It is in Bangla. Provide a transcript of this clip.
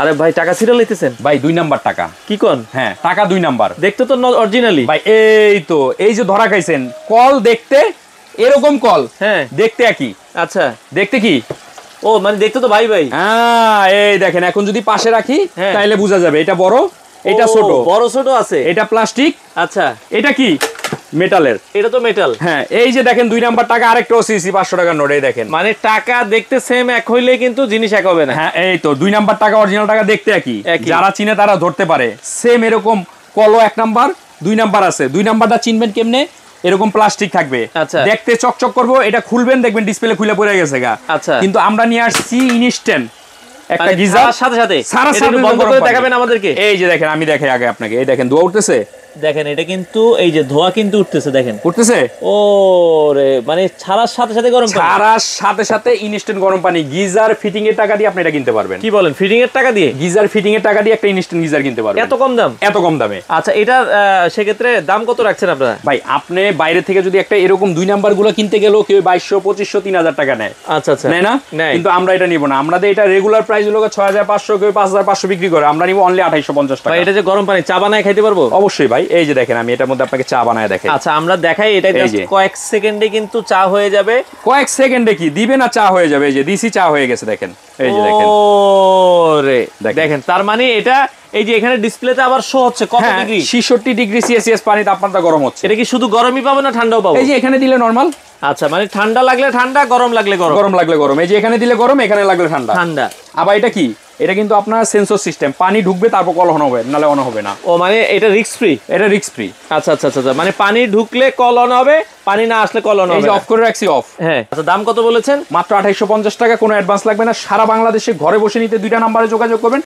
আরে ভাই টাকা সিরিয়াল নিতেছেন ভাই 2 নাম্বার টাকা। কি কোন? হ্যাঁ টাকা 2 নাম্বার। দেখতে তো অরিজিনালি ভাই এই তো এই যে ধরা খাইছেন, কল দেখতে এরকম কল, হ্যাঁ দেখতে একই। আচ্ছা দেখতে কি? ও মানে দেখতে তো ভাই ভাই। হ্যাঁ এই দেখেন, এখন যদি পাশে রাখি হ্যাঁ। তাহলে বোঝা যাবে এটা বড় এটা ও, ছোট। বড় ছোট আছে। এটা প্লাস্টিক, আচ্ছা এটা কি মেটালের। এটা তো মেটাল। হ্যাঁ এই যে দেখেন 2 নাম্বার টাকা, আরেকটা ওসিসি 500 টাকার নোট, এই দেখেন। মানে টাকা দেখতে সেম এক হইলে কিন্তু জিনিস এক হবে না। হ্যাঁ এই তো 2 নাম্বার টাকা অরিজিনাল টাকা দেখতে একই। একই। যারা চিনে তারা ধরতে পারে সেম এরকম কলও 1 নাম্বার 2 নাম্বার আছে। 2 নাম্বারটা চিনবেন কেমনে? এরকম প্লাস্টিক থাকবে, আচ্ছা। দেখতে চকচক করবো, এটা খুলবেন দেখবেন ডিসপ্লে খুলে পড়ে গেছে গা। আচ্ছা। কিন্তু আমরা নিয়ে আসছি ইনস্ট্যান্ট একটা মানে গিজার সাথে সাথে সারা এটা একটু বন্ধ করে দেখাবেন আমাদেরকে। এই যে দেখেন, আমি দেখাই আগে আপনাকে, এই দেখেন ধোয়া উঠতেছে, দেখেন এটা কিন্তু এই যে ধোয়া কিন্তু উঠতেছে দেখেন। উঠতেছে। ও রে, মানে ছাড়ার সাথে সাথে গরম পানি। ছাড়ার সাথে সাথে ইনস্ট্যান্ট গরম পানি। গিজার ফিটিং এর টাকা দিয়ে আপনি এটা কিনতে পারবেন। কি বলেন, ফিটিং এর টাকা দিয়ে? গিজার ফিটিং এর টাকা দিয়ে একটা ইনস্ট্যান্ট গিজার কিনতে পারবেন। এত কম দাম? এত কম দামে। আচ্ছা এটা সেক্ষেত্রে দাম কত রাখছেন আপনারা? ভাই আপনি বাইরে থেকে যদি একটা এরকম 2 নাম্বার গুলো কিনতে গেলেও কেউ 2200 2500 3000 টাকা নেয়। আচ্ছা আচ্ছা নেয় না? নেয়। কিন্তু আমরা এটা নিব না। আমাদের এটা রেগুলার প্রাইস হলো 6500, কেউ 5500 বিক্রি করে, আমরা নিব অনলি 2850 টাকা। ভাই এটা যে গরম পানি চা বানায় খাইতে পারবো? অবশ্যই ভাই, এই যে দেখেন আমি এটার মধ্যে আপনাকে চা বানায় দেখাই। আচ্ছা আমরা দেখাই, এটা জাস্ট কয়েক সেকেন্ডে কিন্তু চা হয়ে যাবে। কয়েক সেকেন্ডে কি দিবে না, চা হয়ে যাবে। এই যে দিছি, চা হয়ে গেছে দেখেন, এই যে দেখেন। ওরে দেখেন, তার মানে এটা এই যে এখানে ডিসপ্লেতে আবার শো হচ্ছে কত ডিগ্রি? 66 ডিগ্রি সেলসিয়াস পানি তাপমাত্রা গরম হচ্ছে। এটা কি শুধু গরমই পাবো না ঠান্ডাও পাবো? এই যে এখানে দিলে নরমাল। আচ্ছা মানে ঠান্ডা লাগলে ঠান্ডা, গরম লাগলে গরম। গরম লাগলে গরম। এই যে এখানে দিলে গরম, এখানে লাগলে ঠান্ডা। ঠান্ডা। আবার এটা কি? এটা কিন্তু আপনার সেন্সর সিস্টেম, পানি ঢুকবে তারপর কল অন হবে, নালে অন হবে না। ও মানে এটা রিস্ক ফ্রি? এটা রিস্ক ফ্রি। আচ্ছা আচ্ছা আচ্ছা, মানে পানি ঢুকলে কল অন হবে, পানি না আসলে কল অন হবে। এই যে অফ করে রাখছি, অফ। হ্যাঁ আচ্ছা, দাম কত বলেছেন? মাত্র 2850 টাকা, কোনো অ্যাডভান্স লাগবে না। সারা বাংলাদেশে ঘরে বসে নিতে 2টা নাম্বারে যোগাযোগ করবেন।